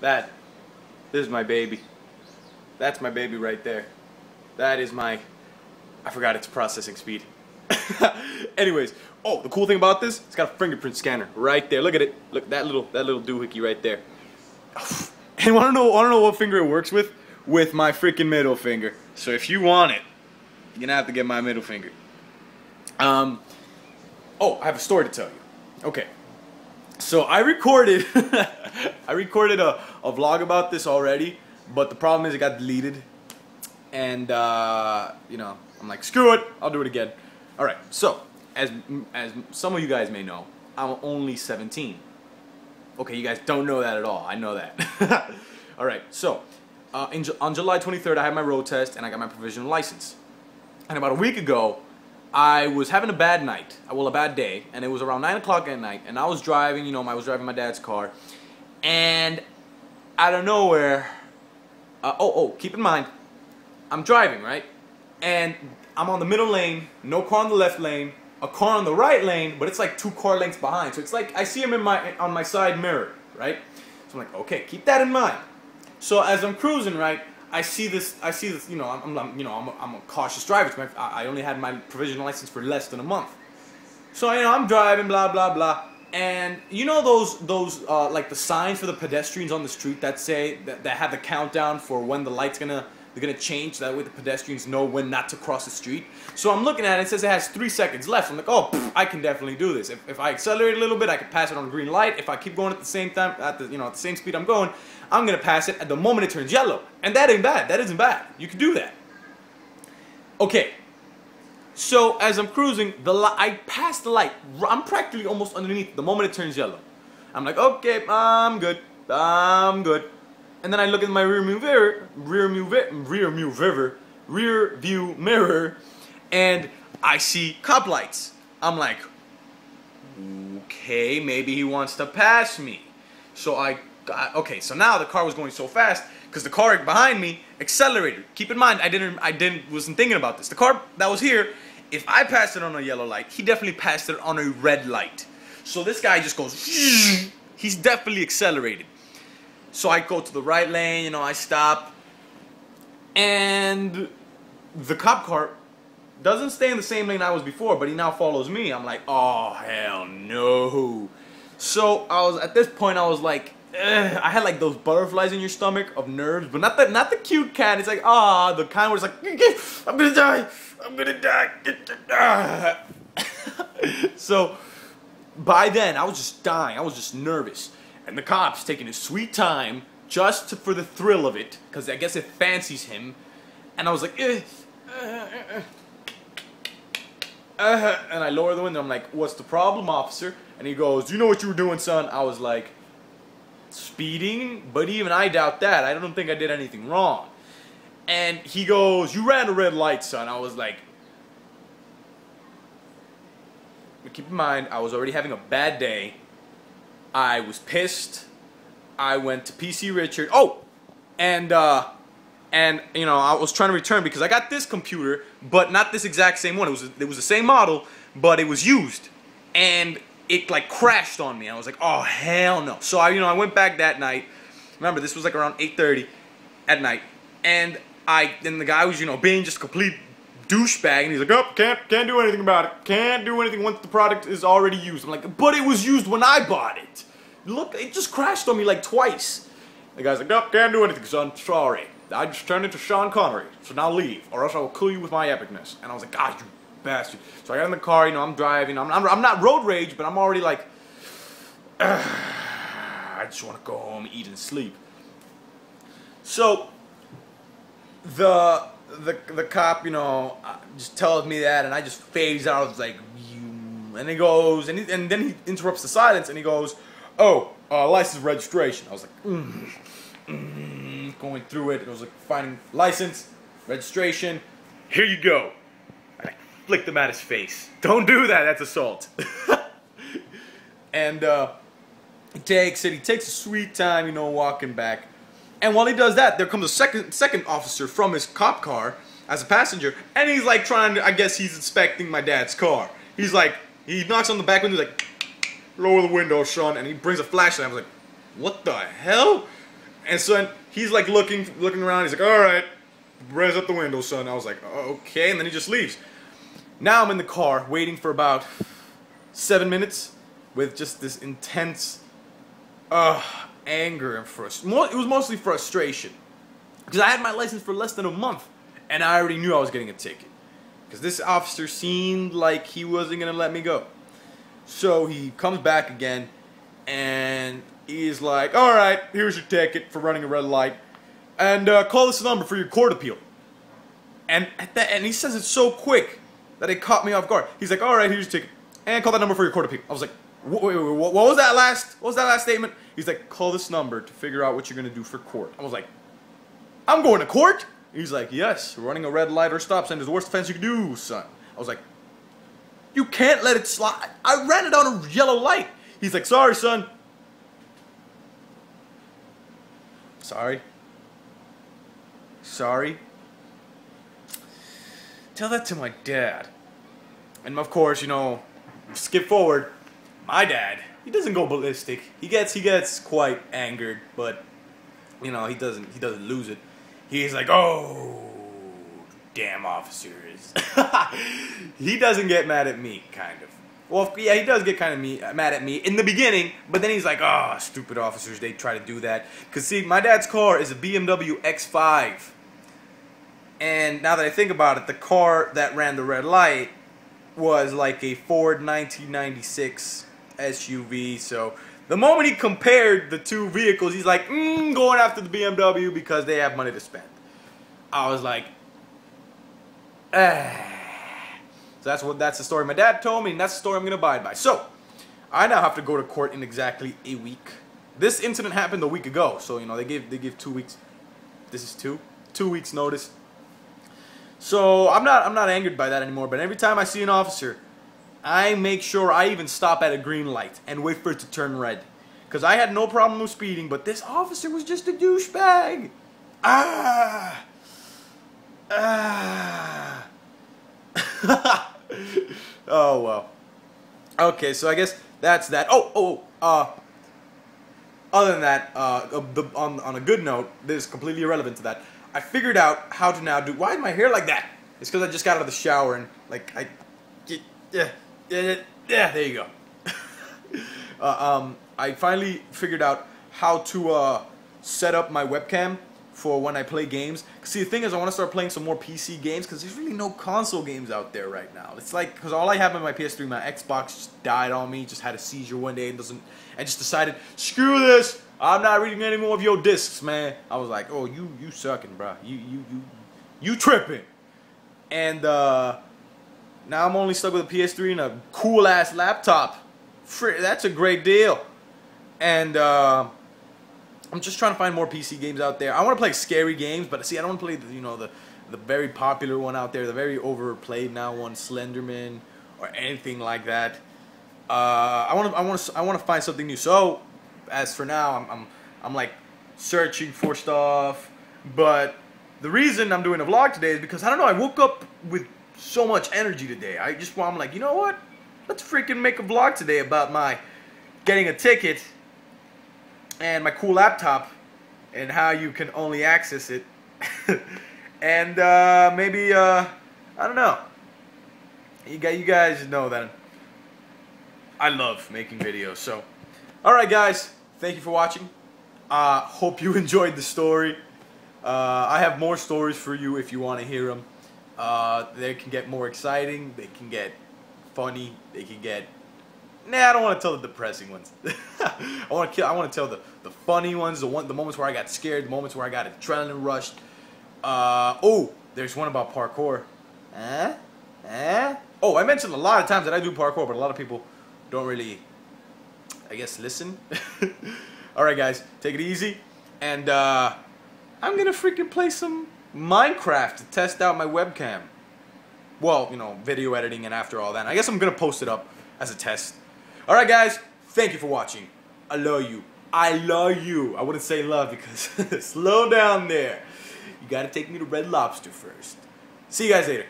This is my baby. That's my baby right there. That is my, I forgot its processing speed. Anyways, oh, the cool thing about this, it's got a fingerprint scanner right there. Look at it. Look, that little doohickey right there. And wanna know what finger it works with? With my freaking middle finger. So if you want it, you're gonna have to get my middle finger. Oh, I have a story to tell you. Okay. So I recorded I recorded a vlog about this already, but the problem is it got deleted. And you know, I'm like, screw it, I'll do it again. Alright, so as some of you guys may know, I'm only 17. Okay, you guys don't know that at all. I know that. Alright, so on July 23rd I had my road test and I got my provisional license. And about a week ago, I was having a bad night, well, a bad day, and it was around 9 o'clock at night, and I was driving, you know, I was driving my dad's car, and out of nowhere, keep in mind, I'm driving, right, and I'm on the middle lane, no car on the left lane, a car on the right lane, but it's like 2 car lengths behind, so it's like, I see him on my side mirror, right, so I'm like, okay, keep that in mind. So as I'm cruising, right, I see this, you know, I'm a cautious driver. I only had my provisional license for less than a month. So, you know, I'm driving, blah, blah, blah. And you know those like the signs for the pedestrians on the street that say, that have the countdown for when the light's they're gonna change, so that way the pedestrians know when not to cross the street. So I'm looking at it, it says it has 3 seconds left. I'm like, oh, I can definitely do this. If I accelerate a little bit, I can pass it on a green light. If I keep going at the same time, at the same speed I'm going, I'm gonna pass it at the moment it turns yellow. And that ain't bad. That isn't bad. You can do that. Okay. So as I'm cruising, I pass the light. I'm practically almost underneath the moment it turns yellow. I'm like, okay, I'm good. I'm good. And then I look in my rear view mirror, and I see cop lights. I'm like, okay, maybe he wants to pass me. So okay, so now the car was going so fast because the car behind me accelerated. Keep in mind, wasn't thinking about this. The car that was here, if I passed it on a yellow light, he definitely passed it on a red light. So this guy just goes, he's definitely accelerated. So I go to the right lane, you know, I stop, and the cop car doesn't stay in the same lane I was before, but he now follows me. I'm like, oh, hell no. So at this point I was like, I had like those butterflies in your stomach of nerves, but not the cute kind. It's like, the kind where it's like, I'm gonna die. So by then I was just dying. I was just nervous. And the cop's taking his sweet time just for the thrill of it, because I guess it fancies him. And I was like, and I lower the window. I'm like, what's the problem, officer? And he goes, you know what you were doing, son? I was like, speeding? But even I doubt that. I don't think I did anything wrong. And he goes, you ran a red light, son. I was like, but keep in mind, I was already having a bad day. I was pissed. I went to PC Richard. Oh, and you know, I was trying to return because I got this computer, but not this exact same one. It was the same model, but it was used, and it like crashed on me. I was like, oh hell no. So I went back that night. Remember, this was like around 8:30 at night, and the guy was being just a complete douchebag, and he's like, oh, can't do anything about it. Can't do anything once the product is already used. I'm like, but it was used when I bought it. Look, it just crashed on me like twice. The guy's like, no, can't do anything, son. Sorry. I just turned into Sean Connery, so now leave, or else I will kill you with my epicness. And I was like, God, you bastard. So I got in the car, I'm driving. I'm not road rage, but I'm already like, I just want to go home, eat, and sleep. So the cop, just tells me that, and I just phase out. I was like, and he goes, and then he interrupts the silence, and he goes, oh, license registration. I was like, going through it. It was like finding license, registration. Here you go. And I flicked him at his face. Don't do that. That's assault. And he takes a sweet time, walking back. And while he does that, there comes a second officer from his cop car as a passenger, and he's like trying to, I guess he's inspecting my dad's car. He's like, he knocks on the back window, he's like, lower the window, son, and he brings a flashlight. I was like, what the hell? And so he's like looking around. He's like, all right, raise up the window, son. I was like, okay. And then he just leaves. Now I'm in the car waiting for about 7 minutes with just this intense anger and frustration. It was mostly frustration. Because I had my license for less than a month. And I already knew I was getting a ticket. Because this officer seemed like he wasn't going to let me go. So he comes back again. And he's like, all right, here's your ticket for running a red light. And call this number for your court appeal. And he says it so quick that it caught me off guard. He's like, all right, here's your ticket. And call that number for your court appeal. I was like, wait, what was that last statement? He's like, call this number to figure out what you're going to do for court. I was like, I'm going to court? He's like, yes, running a red light or stop sign is the worst offense you can do, son. I was like, you can't let it slide. I ran it on a yellow light. He's like, sorry, son. Sorry. Sorry. Tell that to my dad. And of course, you know, skip forward. My dad, he doesn't go ballistic. He gets quite angered, but you know, he doesn't lose it. He's like, oh, damn officers. He doesn't get mad at me, kind of. Well, yeah, he does get kind of mad at me in the beginning, but then he's like, oh, stupid officers, they try to do that. Because, see, my dad's car is a BMW X5. And now that I think about it, the car that ran the red light was like a Ford 1996 SUV. So the moment he compared the two vehicles, he's like, going after the BMW because they have money to spend. I was like, So that's the story my dad told me, and that's the story I'm going to abide by. So, I now have to go to court in exactly a week. This incident happened a week ago, so you know they give 2 weeks. This is 2 weeks notice. So I'm not angered by that anymore. But every time I see an officer, I make sure I even stop at a green light and wait for it to turn red, because I had no problem with speeding, but this officer was just a douchebag. Oh well. Okay, so I guess that's that. Other than that, on a good note, this is completely irrelevant to that. I figured out how to now do. Why is my hair like that? It's because I just got out of the shower and like there you go. I finally figured out how to set up my webcam for when I play games. See, the thing is, I want to start playing some more PC games because there's really no console games out there right now. It's like, because all I have on my PS3, my Xbox just died on me, just had a seizure one day and just decided, screw this, I'm not reading any more of your discs, man. I was like, oh, you sucking, bro. You tripping. And now I'm only stuck with a PS3 and a cool ass laptop. That's a great deal. And I'm just trying to find more PC games out there. I want to play scary games, but see, I don't want to play the very popular one out there, the very overplayed now one, Slenderman, or anything like that. I want to find something new. So, as for now, I'm like searching for stuff. But the reason I'm doing a vlog today is because I don't know. I woke up with so much energy today. I'm like, you know what? Let's freaking make a vlog today about my getting a ticket and my cool laptop and how you can only access it. And maybe I don't know. You guys know that I love making videos. So, all right, guys, thank you for watching. Hope you enjoyed the story. I have more stories for you if you want to hear them. They can get more exciting. They can get funny. They can get. Nah, I don't want to tell the depressing ones. I want to tell the funny ones, the moments where I got scared, the moments where I got adrenaline rushed. Oh, there's one about parkour. Oh, I mentioned a lot of times that I do parkour, but a lot of people don't really, I guess, listen. Alright, guys, take it easy. And I'm gonna freaking play some Minecraft to test out my webcam. Well, you know, video editing and after all that. I guess I'm gonna post it up as a test. Alright, guys, thank you for watching. I love you. I love you. I wouldn't say love because slow down there. You gotta take me to Red Lobster first. See you guys later.